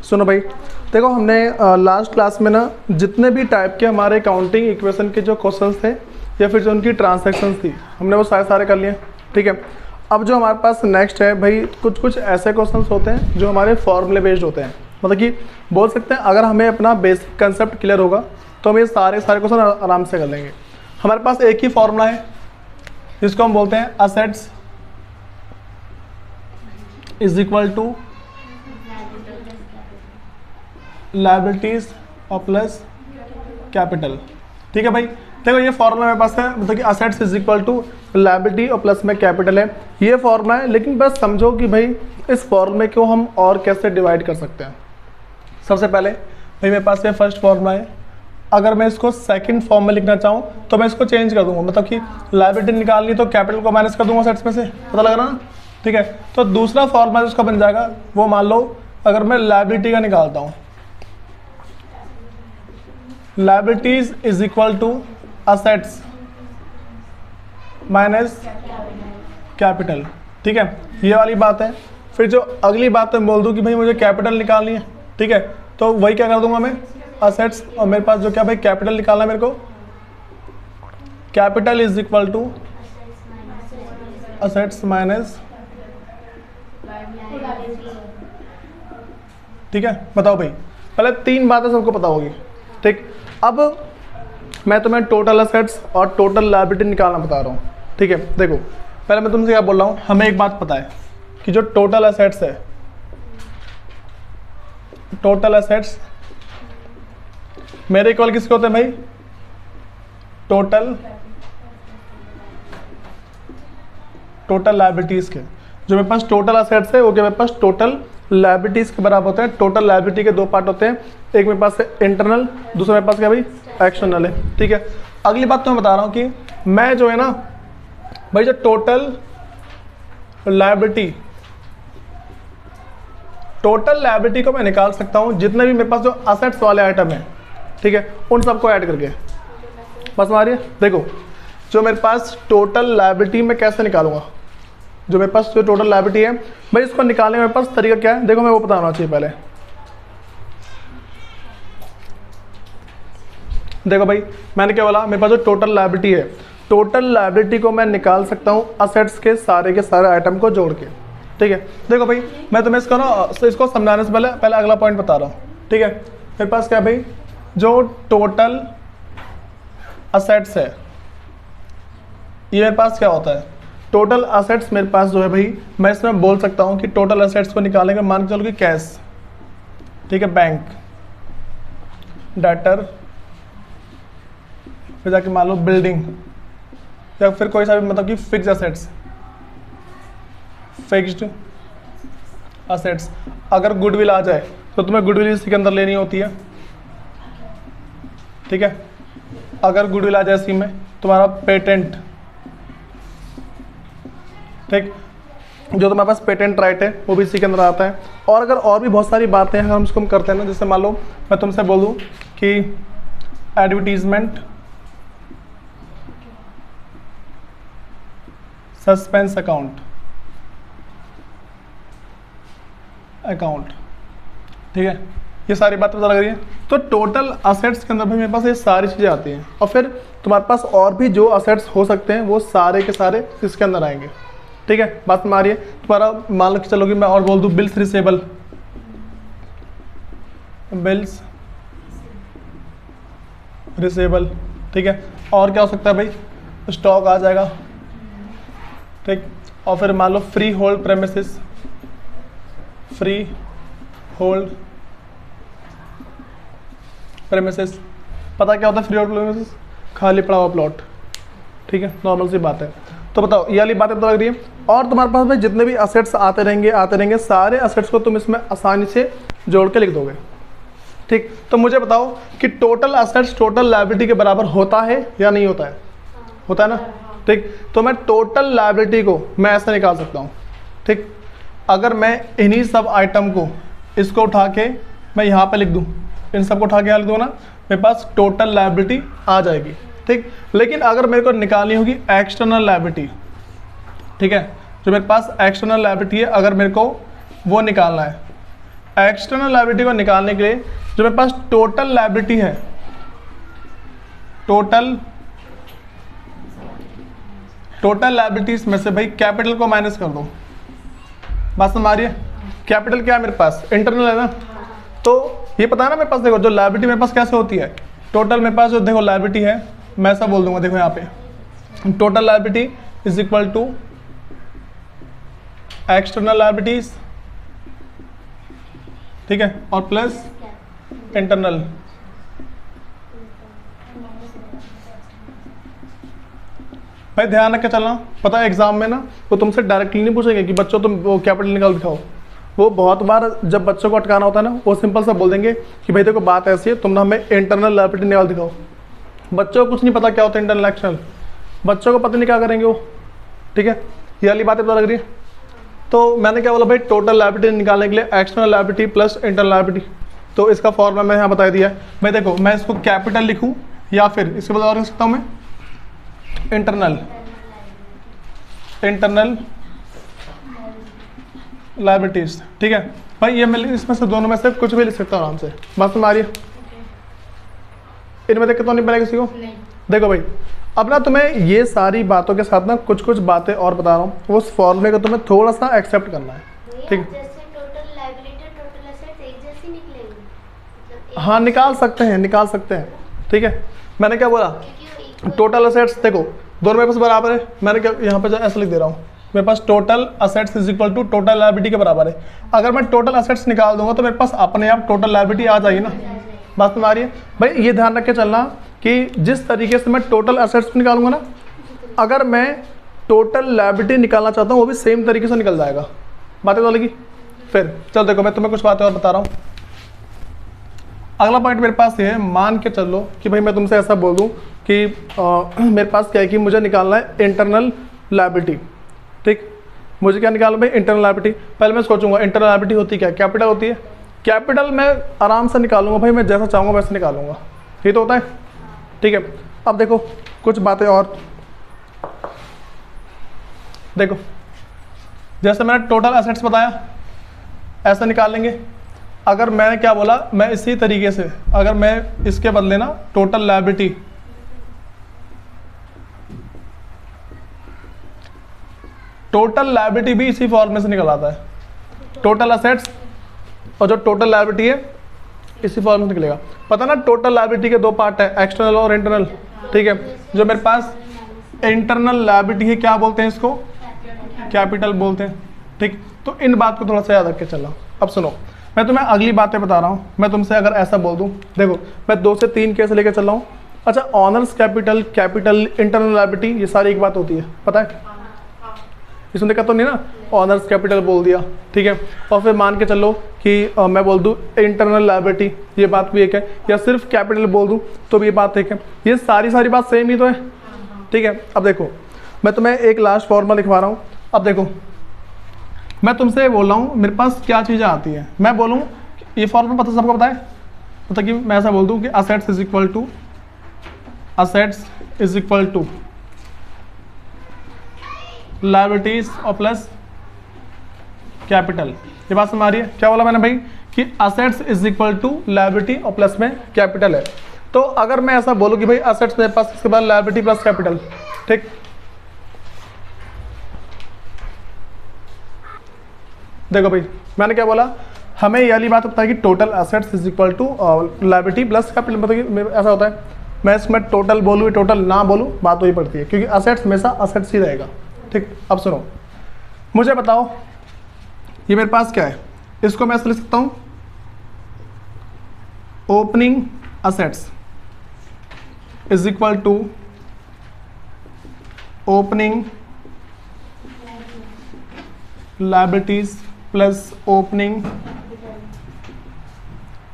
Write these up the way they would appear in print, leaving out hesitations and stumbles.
सुनो भाई, देखो हमने लास्ट क्लास में ना जितने भी टाइप के हमारे अकाउंटिंग इक्वेशन के जो क्वेश्चंस थे या फिर जो उनकी ट्रांसैक्शंस थी, हमने वो सारे कर लिए। ठीक है, अब जो हमारे पास नेक्स्ट है भाई, कुछ ऐसे क्वेश्चंस होते हैं जो हमारे फॉर्मूले बेस्ड होते हैं। मतलब कि बोल सकते हैं अगर हमें अपना बेसिक कंसेप्ट क्लियर होगा तो हम ये सारे क्वेश्चन आराम से कर लेंगे। हमारे पास एक ही फॉर्मूला है जिसको हम बोलते हैं assets is equal to liabilities और प्लस कैपिटल। ठीक है भाई, देखो ये फॉर्मूला मेरे पास है, मतलब कि assets is equal to liability और प्लस में कैपिटल है, ये फॉर्मूला है। लेकिन बस समझो कि भाई इस फॉर्मूले को हम और कैसे डिवाइड कर सकते हैं। सबसे पहले भाई मेरे पास ये फर्स्ट फॉर्मूला है, अगर मैं इसको सेकंड फॉर्म में लिखना चाहूँ तो मैं इसको चेंज कर दूंगा, मतलब कि लायबिलिटी निकालनी तो कैपिटल को माइनस कर दूंगा असेट्स में से, पता लग रहा ना। ठीक है, तो दूसरा फॉर्मूला उसका बन जाएगा, वो मान लो अगर मैं लायबिलिटी का निकालता हूँ, liabilities is equal to assets minus capital. ठीक है, ये वाली बात है। फिर जो अगली बात मैं बोल दूं कि भाई मुझे कैपिटल निकालनी है, ठीक है, तो वही क्या कर दूंगा मैं, असेट्स और मेरे पास जो क्या भाई कैपिटल निकालना है मेरे को, capital is equal to assets minus. ठीक है, बताओ भाई, पहले तीन बातें सबको पता होगी। ठीक, अब मैं तुम्हें टोटल असेट्स और टोटल लायबिलिटी निकालना बता रहा हूँ। ठीक है, देखो पहले मैं तुमसे क्या बोल रहा हूँ, हमें एक बात पता है कि जो टोटल असेट्स है, टोटल असेट्स मेरे इक्वल किसके होते हैं भाई, टोटल लायबिलिटीज के। जो मेरे पास टोटल असेट्स है वो क्या मेरे पास टोटल लायबिलिटीज के बराबर होते हैं। टोटल लायबिलिटी के दो पार्ट होते हैं, एक मेरे पास है इंटरनल, दूसरा मेरे पास क्या भाई एक्सटर्नल है। ठीक है, अगली बात तो मैं बता रहा हूँ कि मैं जो है ना भाई, जो टोटल लायबिलिटी को मैं निकाल सकता हूँ जितने भी मेरे पास जो असेट्स वाले आइटम है, ठीक है, उन सबको ऐड करके। बस हमारी देखो, जो मेरे पास टोटल लायबिलिटी में कैसे निकालूंगा, जो मेरे पास जो टोटल लायबिलिटी है भाई, इसको निकालने का मेरे पास तरीका क्या है, देखो मैं वो बताना चाहिए पहले। देखो भाई मैंने क्या बोला, मेरे पास जो टोटल लायबिलिटी है, टोटल लायबिलिटी को मैं निकाल सकता हूँ असेट्स के सारे आइटम को जोड़ के। ठीक है, देखो भाई मैं तुम्हें इसको समझाने से पहले अगला पॉइंट बता रहा हूँ। ठीक है, मेरे पास क्या भाई, जो टोटल असेट्स है, ये मेरे पास क्या होता है, टोटल असेट्स मेरे पास जो है भाई, मैं इसमें बोल सकता हूँ कि टोटल असेट्स को निकालने का मान के चलो कि कैश, ठीक है, बैंक, डेटर, फिर जाके मान लो बिल्डिंग, या फिर कोई सा भी मतलब कि फिक्स असेट्स, फिक्स्ड असेट्स। अगर गुडविल आ जाए तो तुम्हें गुडविल इसी के अंदर लेनी होती है। ठीक है, अगर गुडविल आ जाए इसी में, तुम्हारा पेटेंट, ठीक, जो तुम्हारे पास पेटेंट राइट है वो भी इसी के अंदर आता है। और अगर और भी बहुत सारी बातें हैं हम इसको करते हैं ना, जैसे मान लो मैं तुमसे बोल दूं कि एडवर्टीजमेंट, सस्पेंस अकाउंट, ठीक है, ये सारी बात पता लग रही है। तो टोटल असेट्स के अंदर भी मेरे पास ये सारी चीज़ें आती हैं, और फिर तुम्हारे पास और भी जो असेट्स हो सकते हैं वो सारे के सारे इसके अंदर आएंगे। ठीक है, बात हमारी है। तुम्हारा मान लो कि चलो कि मैं और बोल दूँ बिल्स रिसेबल, बिल्स रिसेबल, ठीक है, और क्या हो सकता है भाई, स्टॉक आ जाएगा। ठीक, और फिर मान लो freehold premises, freehold premises, पता क्या होता है फ्री होल्ड प्रेमिसेस, खाली पड़ा हुआ प्लॉट। ठीक है, नॉर्मल सी बात है। तो बताओ ये वाली बातें तो लग रही है। और तुम्हारे पास भाई जितने भी असेट्स आते रहेंगे, सारे असेट्स को तुम इसमें आसानी से जोड़ के लिख दोगे। ठीक, तो मुझे बताओ कि टोटल असेट्स टोटल लायबिलिटी के बराबर होता है या नहीं होता है? होता है ना। ठीक, तो मैं टोटल लायबिलिटी को मैं ऐसे निकाल सकता हूँ। ठीक, अगर मैं इन्हीं सब आइटम को इसको उठा के मैं यहाँ पे लिख दूँ, इन सबको उठा के यहाँ लिख दूँ ना, मेरे पास टोटल लायबिलिटी आ जाएगी। ठीक, लेकिन अगर मेरे को निकालनी होगी एक्सटर्नल लायबिलिटी, ठीक है, जो मेरे पास एक्सटर्नल लायबिलिटी है, अगर मेरे को वो निकालना है, एक्सटर्नल लायबिलिटी को निकालने के लिए जो मेरे पास टोटल लायबिलिटी है, टोटल लायबिलिटीज में से भाई कैपिटल को माइनस कर दो। बात समझ आ रही है? कैपिटल क्या है मेरे पास? इंटरनल है ना, तो ये पता है ना मेरे पास, देखो जो लायबिलिटी मेरे पास कैसे होती है, टोटल मेरे पास जो देखो लायबिलिटी है, मैं ऐसा बोल दूंगा, देखो यहाँ पे total liability is equal to external liabilities, ठीक है, और प्लस इंटरनल। भाई ध्यान रख के चलना, पता है एग्जाम में ना वो तुमसे डायरेक्टली नहीं पूछेंगे कि बच्चों तुम वो कैपिटल निकाल दिखाओ। वो बहुत बार जब बच्चों को अटकाना होता है ना, वो सिंपल सा बोल देंगे कि भाई देखो बात ऐसी है, तुम ना हमें इंटरनल लायबिलिटी निकाल दिखाओ। बच्चों को कुछ नहीं पता क्या होता है इंटरनल एक्सटर्नल, बच्चों को पता नहीं क्या करेंगे वो, ठीक है, ये वाली बातें पता लग रही है। तो मैंने क्या बोला भाई, टोटल लायबिलिटी निकालने के लिए external liability plus internal liability, तो इसका फॉर्मूला मैं यहाँ बता दिया है। भाई देखो मैं इसको कैपिटल लिखूँ या फिर इसके बाद और लिख सकता हूँ मैं इंटरनल लायबिलिटीज, ठीक है भाई। ये मैं इसमें से दोनों में से कुछ भी लिख सकता हूँ आराम से। बात समझ आ रही है? इनमें दिक्कत तो नहीं पड़ेगी किसी को? देखो भाई अब ना तुम्हें ये सारी बातों के साथ ना कुछ कुछ बातें और बता रहा हूँ, उस फॉर्मूले को तुम्हें थोड़ा सा एक्सेप्ट करना है, ठीक है? हाँ निकाल सकते हैं, ठीक है। मैंने क्या बोला, टोटल असेट्स देखो दोनों मेरे पास बराबर है, मैंने क्या यहाँ पे ऐसा लिख दे रहा हूँ, मेरे पास total assets is equal to total liability के बराबर है। अगर मैं टोटल असेट्स निकाल दूंगा तो मेरे पास अपने आप टोटल लायबिलिटी आ जाएगी ना। बात में आ रही है भाई? ये ध्यान रख के चलना कि जिस तरीके से मैं टोटल असेट्स निकालूंगा ना, अगर मैं टोटल लायबिलिटी निकालना चाहता हूँ वो भी सेम तरीके से निकल जाएगा। बातें तो लगी? फिर चल देखो मैं तुम्हें कुछ बातें और बता रहा हूँ। अगला पॉइंट मेरे पास ये है, मान के चलो कि भाई मैं तुमसे ऐसा बोल दूँ कि मेरे पास क्या है कि मुझे निकालना है इंटरनल लायबिलिटी, ठीक। मुझे क्या निकालना भाई? Internal liability. पहले मैं सोचूंगा इंटरनल लायबिलिटी होती क्या? कैपिटल होती है। कैपिटल मैं आराम से निकालूंगा भाई, मैं जैसा चाहूँगा वैसे निकालूंगा, ये तो होता है, ठीक है। अब देखो कुछ बातें और, देखो जैसे मैंने टोटल असेट्स बताया ऐसा निकाल लेंगे। अगर मैंने क्या बोला, मैं इसी तरीके से अगर मैं इसके बदले ना टोटल लायबिलिटी, टोटल लायबिलिटी भी इसी फॉर्म से निकल आता है। टोटल असेट्स और जो टोटल लायबिलिटी है इसी फॉर्म से निकलेगा। पता ना टोटल लायबिलिटी के दो पार्ट है, एक्सटर्नल और इंटरनल, ठीक है। जो मेरे पास इंटरनल लायबिलिटी है क्या बोलते हैं इसको? कैपिटल बोलते हैं, ठीक। तो इन बात को थोड़ा सा याद रख के चलना। अब सुनो मैं तुम्हें अगली बातें बता रहा हूँ। मैं तुमसे अगर ऐसा बोल दूँ, देखो मैं 2 से 3 केस लेकर चल रहा हूँ। अच्छा honours capital, capital, internal liability, ये सारी एक बात होती है, पता है? इसमें दिक्कत तो नहीं ना? ऑनर्स कैपिटल बोल दिया, ठीक है, और फिर मान के चलो कि मैं बोल दूँ इंटरनल लायबिलिटी, ये बात भी एक है, या सिर्फ कैपिटल बोल दूँ तो भी ये बात एक है। ये सारी बात सेम ही तो है, ठीक है। अब देखो मैं तुम्हें एक लास्ट फॉर्मूला लिखवा रहा हूँ। अब देखो मैं तुमसे बोल रहा हूँ मेरे पास क्या चीज़ें आती हैं, मैं बोलूँ ये फॉर्मूला पता सबको बताए, मतलब कि मैं ऐसा बोल दूँ कि assets is equal to liabilities और प्लस कैपिटल। ये बात समझ आ रही है? क्या बोला मैंने भाई कि assets is equal to liability और प्लस में कैपिटल है। तो अगर मैं ऐसा बोलूँ कि भाई असेट्स मेरे पास, इसके बाद लायबिलिटी प्लस कैपिटल, ठीक। देखो भाई मैंने क्या बोला, हमें ये वाली बात होता है कि total assets is equal to liability plus capital, मतलब ऐसा होता है। मैं इसमें टोटल बोलूँ टोटल ना बोलूँ बात वही पड़ती है, क्योंकि असेट्स हमेशा असेट्स ही रहेगा, ठीक। अब सुनो मुझे बताओ ये मेरे पास क्या है, इसको मैं ऐसे लिख सकता हूँ opening assets is equal to opening liabilities plus opening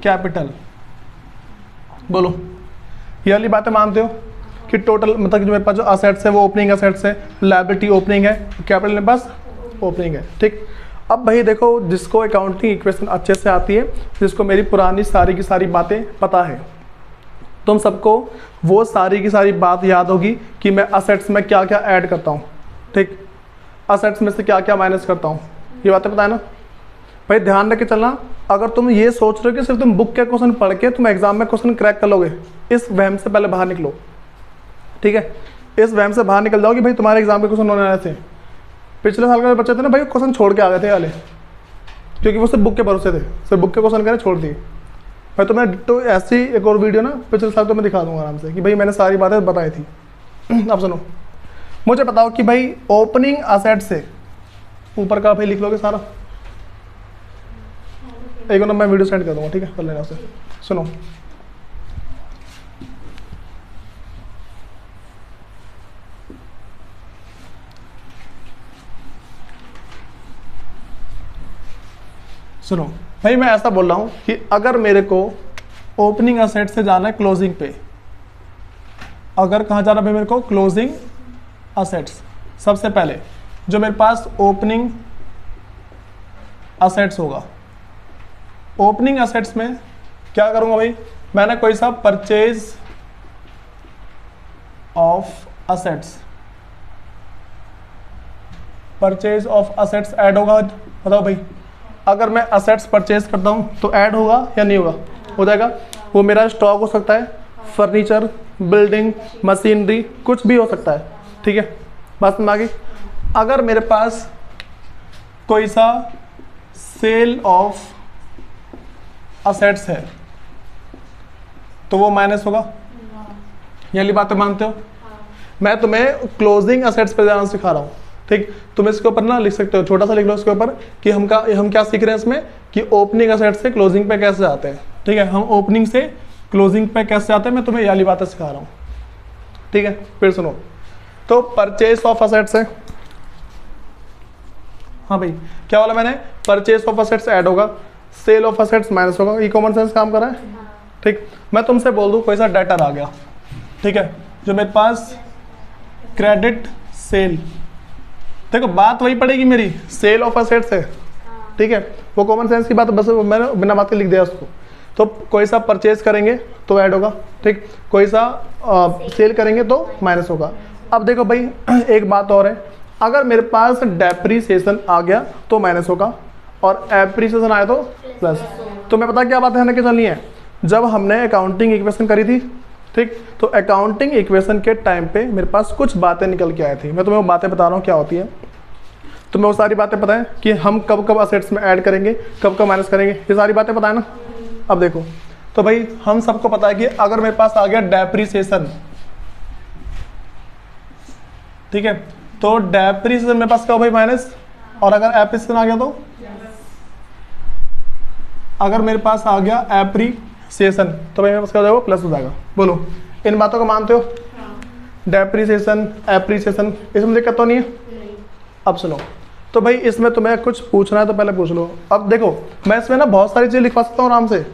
capital. बोलो ये वाली बातें मानते हो कि टोटल मतलब कि जो मेरे पास जो असेट्स है वो ओपनिंग असेट्स है, लायबिलिटी ओपनिंग है, कैपिटल मेरे पास ओपनिंग है, ठीक। अब भाई देखो जिसको अकाउंटिंग इक्वेशन अच्छे से आती है, जिसको मेरी पुरानी सारी की सारी बातें पता है, तुम सबको वो सारी की सारी बात याद होगी कि मैं असेट्स में क्या क्या ऐड करता हूँ, ठीक, असेट्स में से क्या क्या माइनस करता हूँ, ये बातें पता है ना। भाई ध्यान रख के चलना, अगर तुम ये सोच रहे हो कि सिर्फ तुम बुक के क्वेश्चन पढ़ के तुम एग्जाम में क्वेश्चन क्रैक कर लोगे, इस वहम से पहले बाहर निकलो, ठीक है। इस वहम से बाहर निकल जाओ कि भाई तुम्हारे एग्जाम के क्वेश्चन होने वाले थे। पिछले साल के बच्चे थे ना भाई, क्वेश्चन छोड़ के आ गए थे वाले, क्योंकि वो सिर्फ बुक के भरोसे थे, सिर्फ बुक के क्वेश्चन करे छोड़ दिए। मैं तुम्हें तो ऐसी एक और वीडियो ना पिछले साल तो मैं दिखा दूंगा आराम से कि भाई मैंने सारी बातें बताई थी। अब सुनो, मुझे बताओ कि भाई ओपनिंग असेट से ऊपर का भाई लिख लोगे सारा, एक बार मैं वीडियो सेंड कर दूंगा, ठीक है, कर लेना उसे। सुनो, सुनो भाई, मैं ऐसा बोल रहा हूं कि अगर मेरे को ओपनिंग असेट से जाना है क्लोजिंग पे, अगर कहाँ जाना भाई मेरे को, क्लोजिंग असेट्स, सबसे पहले जो मेरे पास ओपनिंग असेट्स होगा, ओपनिंग असेट्स में क्या करूंगा भाई, मैंने कोई सा purchase of assets, purchase of assets add होगा। बताओ भाई, अगर मैं असेट्स परचेज करता हूं तो ऐड होगा या नहीं होगा? हो जाएगा। वो मेरा स्टॉक हो सकता है, फर्नीचर, बिल्डिंग, मशीनरी, कुछ भी हो सकता है, ठीक है, बात समझ आ गई। अगर मेरे पास कोई सा सेल ऑफ असेट्स है तो वो माइनस होगा, ये वाली बातें मानते हो? मैं तुम्हें क्लोजिंग असेट्स पे जाना सिखा रहा हूँ, ठीक। तुम इसके ऊपर ना लिख सकते हो, छोटा सा लिख लो इसके ऊपर कि हम क्या सीख रहे हैं इसमें, कि ओपनिंग असेट से क्लोजिंग पे कैसे आते हैं, ठीक है। हम ओपनिंग से क्लोजिंग पे कैसे आते हैं, मैं तुम्हें ये वाली बातें सिखा रहा हूँ, ठीक है। फिर सुनो, तो परचेज ऑफ असेट्स है, हाँ भाई क्या बोला मैंने, परचेज ऑफ असेट्स ऐड होगा, सेल ऑफ असेट्स माइनस होगा, ये कॉमन सेंस काम कर रहा है, ठीक। मैं तुमसे बोल दूँ कोई सा डेटर आ गया, ठीक है, जो मेरे पास क्रेडिट सेल, देखो बात वही पड़ेगी मेरी, सेल ऑफ असेट्स है, ठीक है, वो कॉमन सेंस की बात, बस मैंने बिना बात के लिख दिया उसको। तो कोई सा परचेज करेंगे तो ऐड होगा, ठीक, कोई सा सेल करेंगे तो माइनस होगा। अब देखो भाई एक बात और है, अगर मेरे पास डेप्रीसिएशन आ गया तो माइनस होगा और एप्रीसिएशन आया तो प्लस। तो मैं पता क्या बात है ना कि चलनी है, जब हमने अकाउंटिंग इक्वेशन करी थी, ठीक, तो अकाउंटिंग इक्वेशन के टाइम पे मेरे पास कुछ बातें निकल के आई थी, मैं तुम्हें वो बातें बता रहा हूँ क्या होती है। तुम्हें वो सारी बातें पता है कि हम कब कब असेट्स में ऐड करेंगे, कब कब माइनस करेंगे, ये सारी बातें पता है ना। अब देखो, तो भाई हम सबको पता है कि अगर मेरे पास आ गया डेप्रीसिएशन, ठीक है, तो डेप्रीसिएशन मेरे पास क्या हो भाई, माइनस, और अगर एप्रीसिएशन आ गया तो, अगर मेरे पास आ गया एप्रीसिएशन तो भाई मेरे पास क्या हो जाएगा, प्लस हो जाएगा। बोलो, इन बातों को मानते हो? डेप्रीसिएशन, एप्रीसिएशन, इसमें दिक्कत तो नहीं है? अब सुनो, तो भाई इसमें तुम्हें कुछ पूछना है तो पहले पूछ लो। अब देखो मैं इसमें ना बहुत सारी चीज़ें लिखवा सकता हूँ आराम से,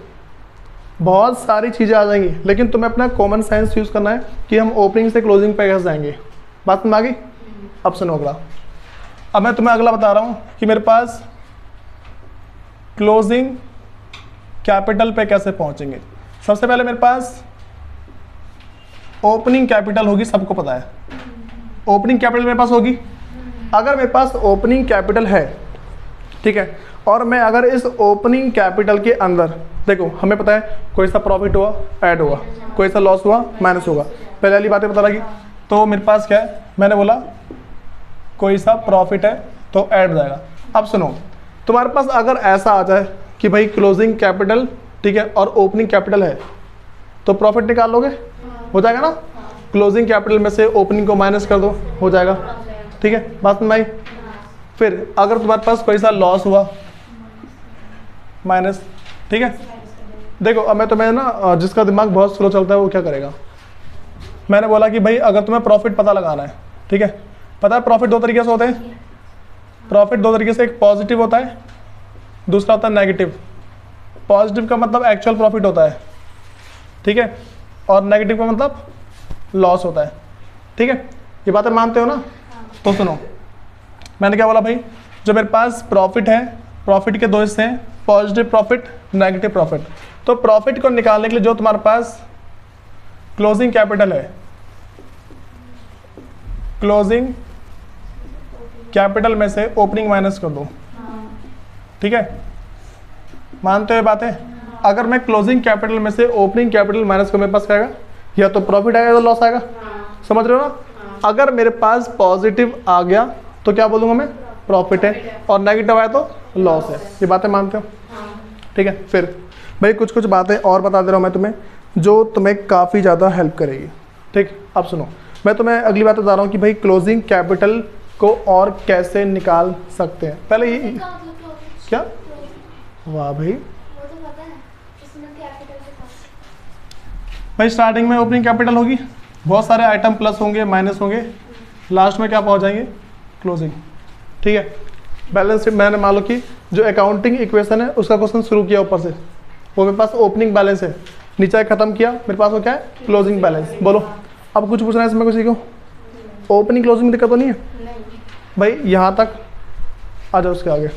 बहुत सारी चीज़ें आ जाएंगी, लेकिन तुम्हें अपना कॉमन सेंस यूज़ करना है कि हम ओपनिंग से क्लोजिंग पे कैसे जाएंगे, बात में आ गई। अब सुनो अगला, अब मैं तुम्हें अगला बता रहा हूँ कि मेरे पास क्लोजिंग कैपिटल पे कैसे पहुँचेंगे। सबसे पहले मेरे पास ओपनिंग कैपिटल होगी, सबको पता है ओपनिंग कैपिटल मेरे पास होगी। अगर मेरे पास ओपनिंग कैपिटल है, ठीक है, और मैं अगर इस ओपनिंग कैपिटल के अंदर, देखो हमें पता है कोई सा प्रॉफिट हुआ ऐड होगा, कोई सा लॉस हुआ माइनस होगा, पहले वाली बातें पता लगी। तो मेरे पास क्या है, मैंने बोला कोई सा प्रॉफिट है तो ऐड हो जाएगा। अब सुनो, तुम्हारे पास अगर ऐसा आ जाए कि भाई क्लोजिंग कैपिटल, ठीक है, और ओपनिंग कैपिटल है तो प्रॉफिट निकाल लोगे, हो जाएगा ना। क्लोजिंग कैपिटल में से ओपनिंग को माइनस कर दो, हो जाएगा, ठीक है, बात में आई। फिर अगर तुम्हारे पास कोई सा लॉस हुआ माइनस, ठीक है। देखो अब मैं तुम्हें ना, जिसका दिमाग बहुत स्लो चलता है वो क्या करेगा, मैंने बोला कि भाई अगर तुम्हें प्रॉफिट पता लगाना है, ठीक है, पता है प्रॉफिट दो तरीके से होते हैं, प्रॉफिट दो तरीके से, एक पॉजिटिव होता है, दूसरा होता है नेगेटिव। पॉजिटिव का मतलब एक्चुअल प्रॉफिट होता है, ठीक है, और नेगेटिव का मतलब लॉस होता है, ठीक है, ये बातें मानते हो ना। तो सुनो, मैंने क्या बोला भाई, जो मेरे पास प्रॉफिट है, प्रॉफिट के दो हिस्से हैं, पॉजिटिव प्रॉफिट, नेगेटिव प्रॉफिट। तो प्रॉफिट को निकालने के लिए जो तुम्हारे पास क्लोजिंग कैपिटल है, क्लोजिंग कैपिटल में से ओपनिंग माइनस कर दो, ठीक है, मानते हुए बातें, अगर मैं क्लोजिंग कैपिटल में से ओपनिंग कैपिटल माइनस कर, मेरे पास क्या आएगा, या तो प्रॉफिट आएगा या तो लॉस आएगा। समझ रहे हो ना। अगर मेरे पास पॉजिटिव आ गया तो क्या बोलूँगा मैं, प्रॉफिट है, और नेगेटिव आया तो लॉस है। ये बातें मानते हो, ठीक है। फिर भाई कुछ कुछ बातें और बता दे रहा हूँ मैं तुम्हें, जो तुम्हें काफ़ी ज़्यादा हेल्प करेगी। ठीक, अब सुनो, मैं तुम्हें अगली बात बता रहा हूँ कि भाई क्लोजिंग कैपिटल को और कैसे निकाल सकते हैं। पहले ये क्या, वाह भाई, भाई स्टार्टिंग में ओपनिंग कैपिटल होगी, बहुत सारे आइटम प्लस होंगे माइनस होंगे, लास्ट में क्या पहुंच जाएंगे, क्लोजिंग। ठीक है, बैलेंस शीट मैंने मान लो कि जो अकाउंटिंग इक्वेशन है उसका क्वेश्चन शुरू किया ऊपर से, वो मेरे पास ओपनिंग बैलेंस है, नीचे खत्म किया, मेरे पास वो क्या है, क्लोजिंग बैलेंस। बोलो अब कुछ पूछना है इसमें, कुछ सीखो। ओपनिंग क्लोजिंग में दिक्कत तो नहीं है भाई, यहाँ तक आ जाओ, उसके आगे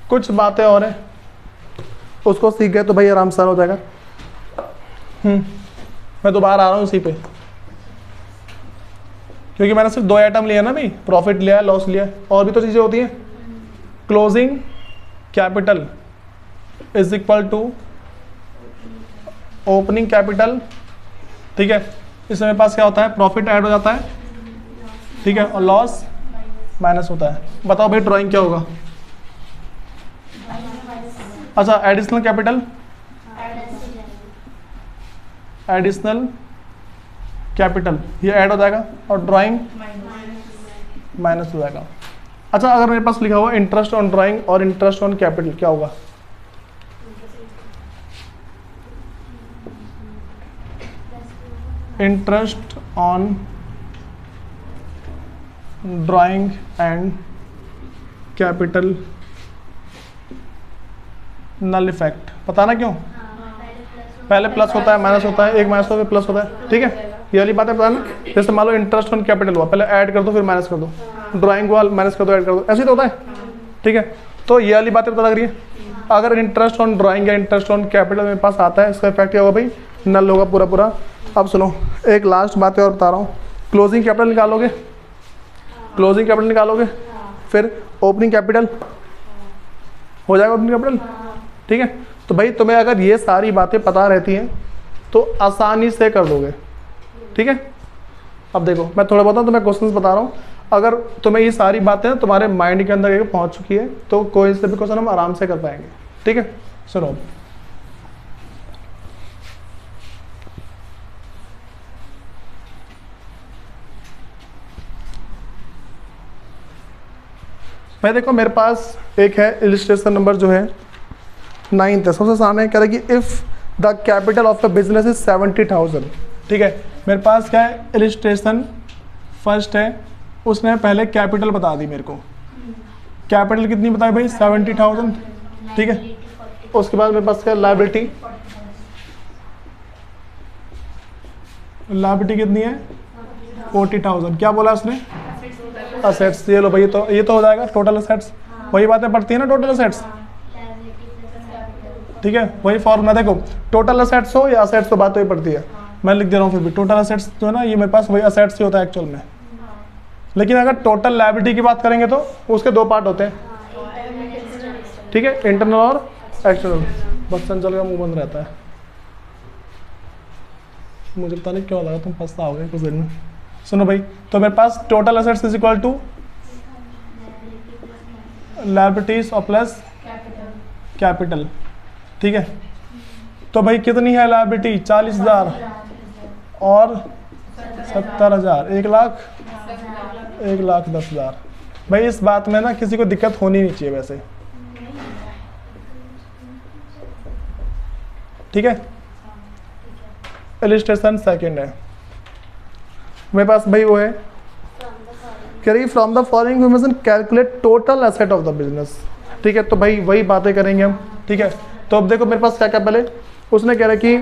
कुछ बातें और हैं, उसको सीख गए तो भाई आराम से हो जाएगा। मैं दोबारा आ रहा हूँ उसी पे, क्योंकि मैंने सिर्फ 2 आइटम लिया ना भाई, प्रॉफिट लिया है, लॉस लिया है, और भी तो चीज़ें होती हैं। Closing capital is equal to opening capital, ठीक है। इसमें मेरे पास क्या होता है, प्रॉफिट ऐड हो जाता है, ठीक है, और लॉस माइनस होता है। बताओ भाई ड्राइंग क्या होगा। अच्छा, एडिशनल कैपिटल, एडिशनल कैपिटल ये ऐड हो जाएगा, और ड्राइंग माइनस हो जाएगा। अच्छा, अगर मेरे पास लिखा हुआ इंटरेस्ट ऑन ड्राइंग और इंटरेस्ट ऑन कैपिटल, क्या होगा, interest on drawing and capital null effect. पता ना क्यों, पहले प्लस होता है, माइनस होता है, एक माइनस होता है प्लस होता है, ठीक है। ये वाली बात है, पता ना। जैसे मान लो इंटरेस्ट ऑन कैपिटल हुआ, पहले ऐड कर दो फिर माइनस कर दो, ड्राइंग हुआ माइनस कर दो ऐड कर दो, ऐसे ही तो होता है, ठीक है। तो ये वाली बातें पता लग रही है। अगर इंटरेस्ट ऑन ड्राइंग या इंटरेस्ट ऑन कैपिटल मेरे पास आता है, इसका इफेक्ट क्या होगा भाई, नल होगा पूरा पूरा। अब सुनो, एक लास्ट बात और बता रहा हूँ, क्लोजिंग कैपिटल निकालोगे, क्लोजिंग कैपिटल निकालोगे, फिर ओपनिंग कैपिटल हो जाएगा, ओपनिंग कैपिटल, ठीक है। तो भाई तुम्हें अगर ये सारी बातें पता रहती हैं तो आसानी से कर दोगे, ठीक है। अब देखो मैं थोड़ा बहुत तुम्हें क्वेश्चंस बता रहा हूँ, अगर तुम्हें ये सारी बातें तुम्हारे माइंड के अंदर पहुँच चुकी है तो कोई से भी क्वेश्चन हम आराम से कर पाएंगे, ठीक है। सुनो, भाई देखो मेरे पास एक है इलिस्ट्रेशन नंबर जो है 9th है, सबसे सामने कह रहा है कि if the capital of the business is 70,000, ठीक है। मेरे पास क्या है, इलिस्ट्रेशन फर्स्ट है, उसने पहले कैपिटल बता दी मेरे को, कैपिटल कितनी बताई भाई, 70,000, ठीक है। उसके बाद मेरे पास क्या, लायबिलिटी, लायबिलिटी कितनी है, 40,000। क्या बोला उसने, असेट्स। ये लो भाई, ये तो हो जाएगा टोटल असेट्स, वही बातें पड़ती है ना, टोटल असेट्स, ठीक है। वही फॉर्मूला, देखो टोटल असेट्स हो या असेट्स तो बात वही पड़ती है, मैं लिख दे रहा हूँ फिर भी। टोटल असेट्स जो है ना, ये मेरे पास वही असेट्स ही होता है एक्चुअल में, लेकिन अगर टोटल लायबिलिटी की बात करेंगे तो उसके 2 पार्ट होते हैं, ठीक है, इंटरनल और एक्सटर्नल। बस चंचल का मुंह बंद रहता है, मुझे पता नहीं क्यों लगा तुम फंसता हो गए कुछ दिन में। सुनो भाई, तो मेरे पास total assets is equal to liabilities और प्लस कैपिटल, ठीक है। तो भाई कितनी है लायबिलिटी, 40,000 और 70,000, 1,10,000। भाई इस बात में ना किसी को दिक्कत होनी नहीं चाहिए वैसे, ठीक है। इलिस्ट्रेशन सेकंड है मेरे पास भाई, वो है कह रही from the following information calculate total asset of the business, ठीक है। तो भाई वही बातें करेंगे हम, ठीक है। तो अब देखो मेरे पास क्या क्या, पहले उसने कह रहा कि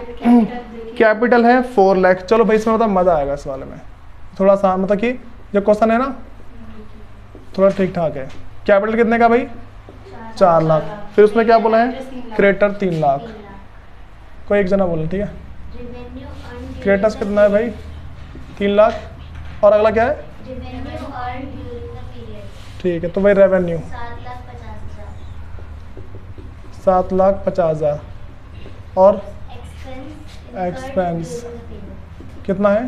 कैपिटल है 4 लाख। चलो भाई इसमें मतलब मज़ा आएगा इस वाले में, थोड़ा सा मतलब कि जो क्वेश्चन है ना थोड़ा ठीक ठाक है। कैपिटल कितने का भाई, 4 लाख। फिर उसमें क्या बोला है, क्रेडिटर 3 लाख, कोई एक जना बोला, ठीक है। क्रेडिटर्स कितना है भाई, 3 लाख, और अगला क्या है, ठीक है। तो भाई रेवेन्यू 7,50,000 और एक्सपेंस कितना है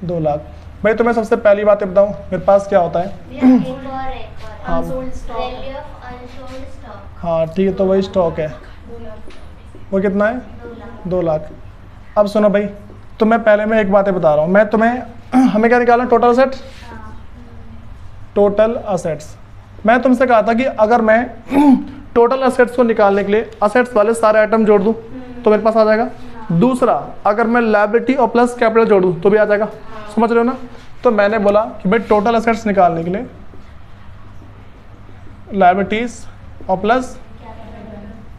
2 लाख। भाई तो मैं सबसे पहली बात बताऊँ मेरे पास क्या होता है। हाँ हाँ ठीक है, तो वही स्टॉक है, वो कितना है 2 लाख। अब सुनो भाई, तो मैं पहले में एक बात बता रहा हूँ, मैं तुम्हें हमें क्या निकालना, टोटल असेट्स। टोटल असेट्स मैं तुमसे कहा था कि अगर मैं टोटल असेट्स को निकालने के लिए असेट्स वाले सारे आइटम जोड़ दूं तो मेरे पास आ जाएगा। दूसरा, अगर मैं लायबिलिटी और प्लस कैपिटल जोड़ दूं तो भी आ जाएगा। समझ रहे हो ना। तो मैंने बोला कि भाई टोटल असेट्स निकालने के लिए लायबिलिटीज और प्लस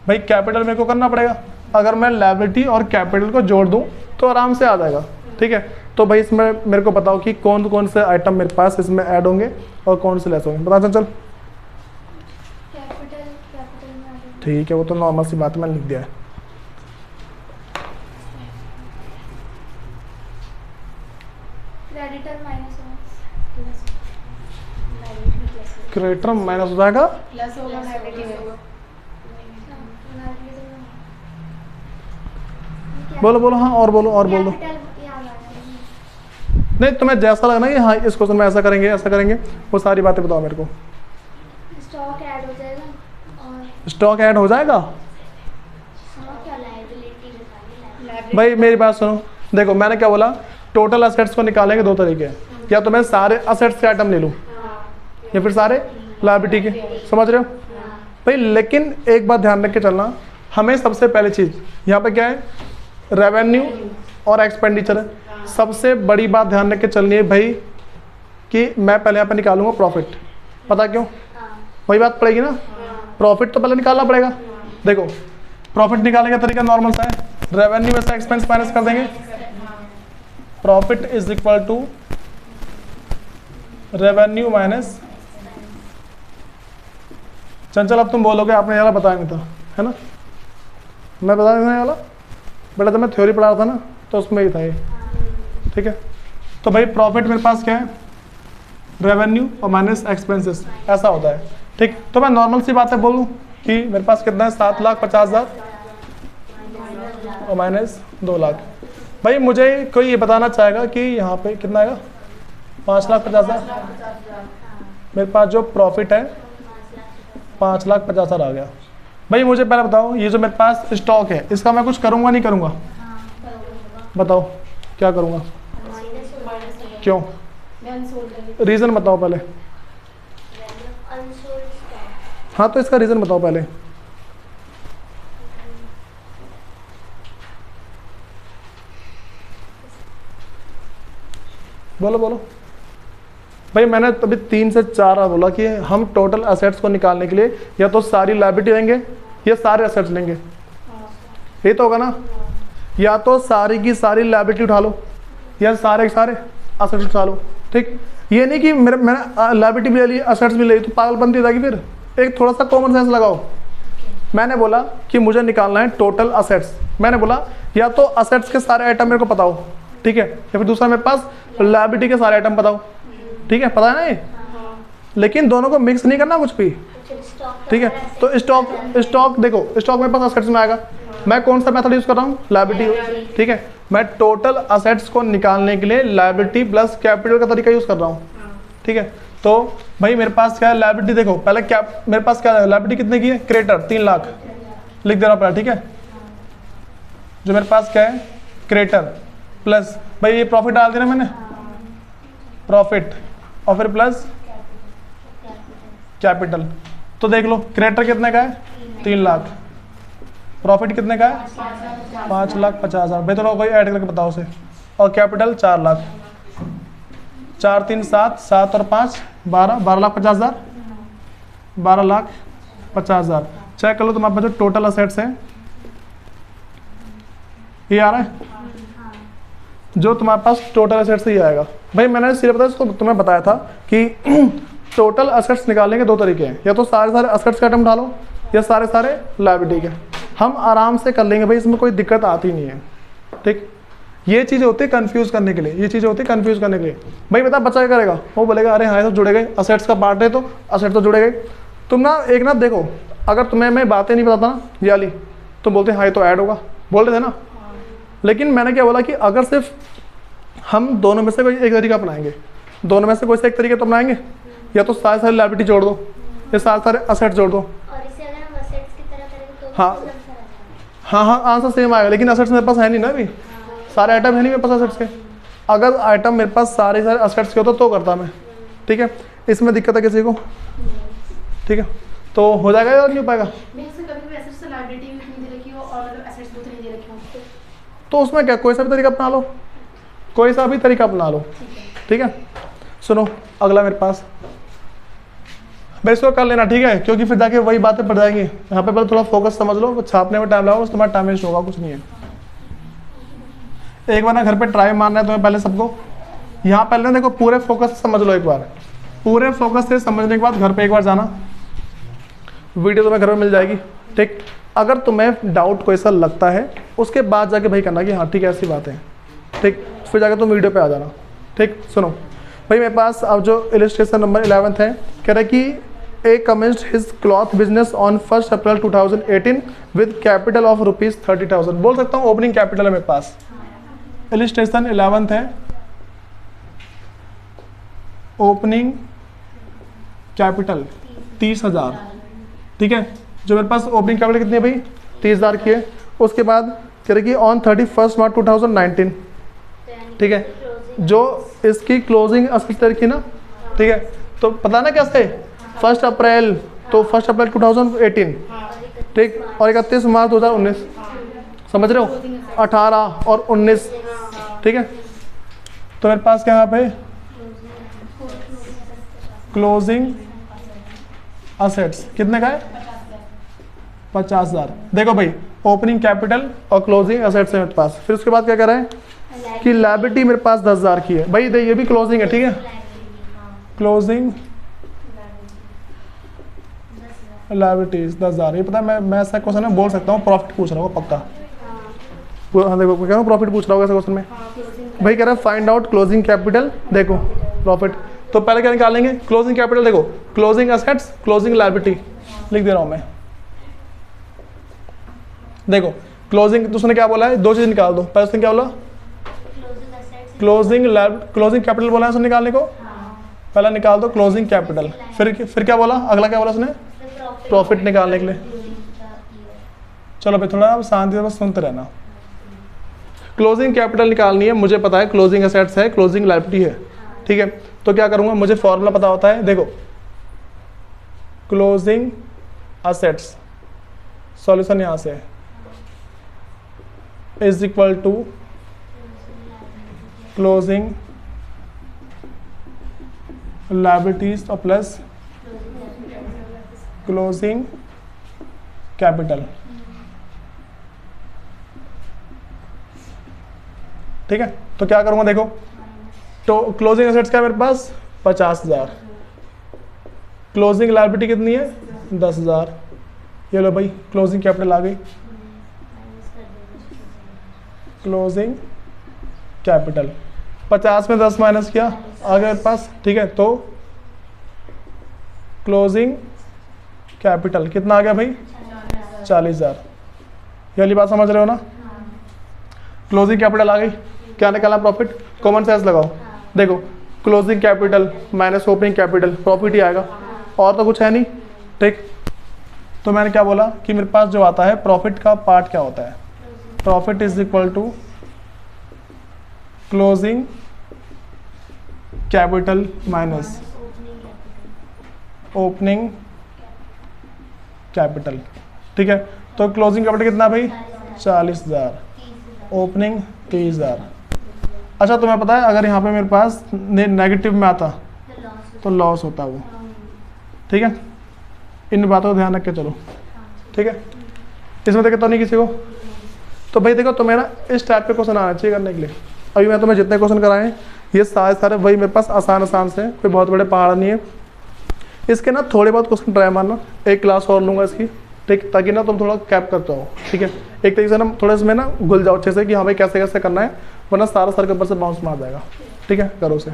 भाई कैपिटल मेरे को करना पड़ेगा। अगर मैं लायबिलिटी और कैपिटल को जोड़ दूं तो आराम से आ जाएगा। ठीक है, तो भाई इसमें मेरे को बताओ कि कौन कौन से आइटम मेरे पास इसमें ऐड होंगे और कौन से लेस होंगे, बता चल। ठीक है, वो तो नॉर्मल सी बात मैंने लिख दिया है। क्रेडिटर माइनस हो जाएगा, बोलो बोलो, हाँ और बोलो और बोल दो। नहीं, तुम्हें जैसा लगना कि हाँ इस क्वेश्चन में ऐसा करेंगे ऐसा करेंगे, वो सारी बातें बताओ मेरे को। स्टॉक ऐड हो जाएगा और स्टॉक ऐड हो जाएगा। भाई मेरी बात सुनो, देखो मैंने क्या बोला, टोटल असेट्स को निकालेंगे दो तरीके हैं, या तो मैं सारे असेट्स के आइटम ले लूँ या फिर सारे लायबिलिटी के। समझ रहे हो भाई। लेकिन एक बात ध्यान रख के चलना, हमें सबसे पहले चीज़ यहाँ पे क्या है, रेवेन्यू और एक्सपेंडिचर है। सबसे बड़ी बात ध्यान रख के चलनी है भाई कि मैं पहले यहाँ पे निकालूंगा प्रॉफिट। पता क्यों, वही बात पड़ेगी ना, प्रॉफिट तो पहले निकालना पड़ेगा। देखो प्रॉफिट निकालने का तरीका नॉर्मल सा है, रेवेन्यू में से एक्सपेंस माइनस कर देंगे, profit is equal to revenue minus. Chanchal अब तुम बोलोगे आपने यार बताया नहीं था, है ना, मैं बता नहीं वाला बेटा, तो मैं थ्योरी पढ़ा रहा था ना, तो उसमें ही था ये। ठीक है, तो भाई प्रॉफिट मेरे पास क्या है, रेवेन्यू और माइनस एक्सपेंसेस, ऐसा होता है। ठीक, तो मैं नॉर्मल सी बातें बोलूँ कि मेरे पास कितना है, 7,50,000 और माइनस 2 लाख। भाई मुझे कोई ये बताना चाहेगा कि यहाँ पे कितना आएगा, 5,50,000। मेरे पास जो प्रॉफिट है 5,50,000 आ गया। भाई मुझे पहले बताओ, ये जो मेरे पास स्टॉक है इसका मैं कुछ करूँगा नहीं करूँगा, बताओ क्या करूँगा, क्यों, रीज़न बताओ पहले। हाँ तो इसका रीज़न बताओ पहले। बोलो बोलो। भाई मैंने तभी 3 से 4 बार बोला कि हम टोटल असेट्स को निकालने के लिए या तो सारी लायबिलिटी लेंगे या सारे असेट्स लेंगे, यही तो होगा ना। या तो सारी की सारी लायबिलिटी उठा लो या सारे के सारे असेट्स उठा लो। ठीक, ये नहीं कि मैंने लायबिलिटी भी ले ली असेट्स भी ले ली तो पागलपंती हो जाएगी। फिर एक थोड़ा सा कॉमन सेंस लगाओ। मैंने बोला कि मुझे निकालना है टोटल असेट्स, मैंने बोला या तो असेट्स के सारे आइटम मेरे को बताओ, ठीक है, या फिर दूसरा मेरे पास लायबिलिटी के सारे आइटम बताओ। ठीक है, पता है ना ये, लेकिन दोनों को मिक्स नहीं करना कुछ भी। ठीक है, तो स्टॉक देखो, स्टॉक मेरे पास असेट्स में आएगा, मैं कौन सा मेथड यूज कर रहा हूँ, लायबिलिटी। ठीक है, मैं टोटल असेट्स को निकालने के लिए लायबिलिटी प्लस कैपिटल का तरीका यूज कर रहा हूँ। ठीक है, तो भाई मेरे पास क्या है, लायबिलिटी देखो पहले क्या मेरे पास क्या है, लायबिलिटी कितने की है, क्रेडिटर 3 लाख लिख दे रहा पहले। ठीक है, जो मेरे पास क्या है, क्रेडिटर प्लस भाई ये प्रॉफिट डाल देना मैंने, प्रॉफिट और फिर प्लस कैपिटल। तो देख लो क्रेडिटर कितने का है, 3 लाख, प्रॉफिट कितने का है, 5,50,000। भाई तो कोई ऐड करके बताओ उसे, और कैपिटल 4 लाख, 4 3 7, 7 और 5 12, 12,50,000, 12,50,000। चेक कर लो तुम्हारे पास जो टोटल असेट्स हैं ये आ रहा है, जो तुम्हारे पास टोटल असेट्स ही आएगा। भाई मैंने सिर्फ बताया इसको तुम्हें बताया था कि टोटल असेट्स निकालने के 2 तरीके हैं, या तो सारे सारे असेट्स का आइटम डालो या सारे सारे लायबिलिटी के। हम आराम से कर लेंगे भाई, इसमें कोई दिक्कत आती नहीं है। ठीक, ये चीज़ें होती है कंफ्यूज करने के लिए, ये चीज़ें होती है कंफ्यूज करने के लिए। भाई बता बच्चा क्या करेगा, वो बोलेगा अरे हाँ ये तो जुड़े गए, असेट्स का पार्ट है तो असेट तो जुड़े गए। तुम ना एक ना देखो, अगर तुम्हें मैं बातें नहीं बताता ना ये वाली, तुम बोलते हाँ ये तो ऐड होगा, बोल रहे थे ना। लेकिन मैंने क्या बोला कि अगर सिर्फ हम दोनों में से कोई एक तरीका अपनाएंगे, दोनों में से कोई से एक तरीका तो अपनाएंगे, या तो सारे सारे लाइबिलिटी जोड़ दो या सारे सारे असेट जोड़ दो। और इसे अगर हम असेट्स की तरह करेंगे तो हाँ। भी आंसर आ जाएगा। हाँ हाँ आंसर सेम आएगा, लेकिन असेट्स मेरे पास है नहीं ना अभी, सारे आइटम है नहीं मेरे पास असेट्स के। अगर आइटम मेरे पास सारे सारे असेट्स के होते तो करता मैं, ठीक है। इसमें दिक्कत है किसी को, ठीक है, तो हो जाएगा या नहीं हो पाएगा? नहीं सर, कभी कभी एसेट्स से लायबिलिटी भी नहीं दे रखी हो और मतलब एसेट्स भी नहीं दे रखी हो तो उसमें क्या, कोई सा भी तरीका अपना लो, कोई सा भी तरीका अपना लो, ठीक है। सुनो अगला मेरे पास, भाई इसको कर लेना, ठीक है, क्योंकि फिर जाके वही बातें पड़ जाएंगी। यहाँ पे पहले थोड़ा फोकस समझ लो, छापने में टाइम लगाओ, बस तुम्हारा टाइम वेस्ट होगा, कुछ नहीं है। एक बार ना घर पे ट्राई मारना है तुम्हें पहले सबको, यहाँ पहले ना देखो पूरे फोकस से समझ लो एक बार, पूरे फोकस से समझने के बाद घर पे एक बार जाना, वीडियो तुम्हें घर में मिल जाएगी, ठीक। अगर तुम्हें डाउट कोई सा लगता है उसके बाद जाके भाई करना कि हाँ ठीक है ऐसी बात है, ठीक, फिर जाके तुम वीडियो पे आ जाना, ठीक। सुनो भाई मेरे पास अब जो इलस्ट्रेशन नंबर 11 है, कह रहा है कि A commenced his cloth business on 1 April 2018 with capital of ₹30,000। बोल सकता हूँ ओपनिंग कैपिटल है मेरे पास, इलस्ट्रेशन 11 है, ओपनिंग कैपिटल 30,000, ठीक है। जो मेरे पास ओपनिंग कैपिटल कितनी है भाई, 30,000 की है। उसके बाद कह रहे कि ऑन 31 मार्च 2019, ठीक है, जो इसकी क्लोजिंग असेट्स की ना, ठीक है, तो पता ना कैसे 1 अप्रैल, तो 1 अप्रैल 2018, ठीक, और 31 मार्च 2019, समझ रहे हो, 18 और 19, ठीक है। तो मेरे पास क्या यहाँ पे क्लोजिंग असेट्स कितने का है, 50,000। देखो भाई ओपनिंग कैपिटल और क्लोजिंग असेट्स है मेरे पास। फिर उसके बाद क्या कह रहा है कि लायबिलिटी मेरे पास 10,000 की है, भाई ये भी क्लोजिंग है, ठीक है, क्लोजिंग लायबिलिटीज 10,000। ये पता है मैं ऐसा क्वेश्चन में बोल सकता हूँ, प्रॉफिट पूछ रहा हूँ पक्का, हाँ देखो कह रहा हूँ प्रॉफिट पूछ रहा होगा ऐसे क्वेश्चन में। भाई कह रहा है फाइंड आउट क्लोजिंग कैपिटल, देखो प्रॉफिट, तो पहले क्या निकालेंगे क्लोजिंग कैपिटल, देखो क्लोजिंग असेट्स क्लोजिंग लायबिलिटी लिख दे रहा हूँ मैं। देखो क्लोजिंग, तो उसने क्या बोला है, दो चीज़ निकाल दो, पहले उसने क्या बोला क्लोजिंग कैपिटल बोला है उसने निकालने को, पहला निकाल दो क्लोजिंग कैपिटल, फिर क्या बोला, अगला क्या बोला उसने, प्रॉफिट निकालने के लिए। चलो भाई थोड़ा शांति से बस सुनते रहना। क्लोजिंग कैपिटल निकालनी है, मुझे पता है क्लोजिंग असेट्स है, क्लोजिंग लायबिलिटी है, ठीक है। तो क्या करूँगा, मुझे फॉर्मूला पता होता है, देखो क्लोजिंग असेट्स, सॉल्यूशन यहाँ से is equal to closing liabilities और प्लस क्लोजिंग कैपिटल, ठीक है। तो क्या करूँगा, देखो तो क्लोजिंग एसेट्स क्या है मेरे पास 50,000, क्लोजिंग लायबिलिटी कितनी है 10,000, ये लो भाई क्लोजिंग कैपिटल आ गई, क्लोजिंग कैपिटल 50 में 10 माइनस किया आ गया मेरे पास, ठीक है। तो क्लोजिंग कैपिटल कितना आ गया भाई 40,000, ये वाली बात समझ रहे हो ना। क्लोजिंग कैपिटल आ गई, क्या निकाला प्रॉफिट, कॉमन सेंस लगाओ, देखो closing capital minus opening capital profit ही आएगा, और तो कुछ है नहीं, ठीक। तो मैंने क्या बोला कि मेरे पास जो आता है प्रॉफिट का पार्ट क्या होता है, profit is equal to closing capital minus opening capital, ठीक है। तो क्लोजिंग कैपिटल कितना भाई 40,000, ओपनिंग 30,000। अच्छा तुम्हें पता है अगर यहाँ पे मेरे पास नेगेटिव में आता तो लॉस होता वो, ठीक है। इन बातों को ध्यान रख के चलो, ठीक है। इसमें दिक्कत तो नहीं किसी को। तो भाई देखो तुम्हें ना इस टाइप के क्वेश्चन आना चाहिए करने के लिए। अभी मैं तुम्हें जितने क्वेश्चन कराए ये सारे वही मेरे पास आसान से, कोई बहुत बड़े पहाड़ नहीं है। इसके ना थोड़े बहुत क्वेश्चन ट्राई मारना, एक क्लास और लूँगा इसकी, ठीक, ताकि ना तुम थोड़ा कैप करते हो, ठीक है। एक तरीके से ना थोड़ा इसमें ना घुल जाओ अच्छे से कि हाँ भाई कैसे कैसे करना है, वरना सारा सर के ऊपर से बाउंस मार जाएगा, ठीक है। करो उसे।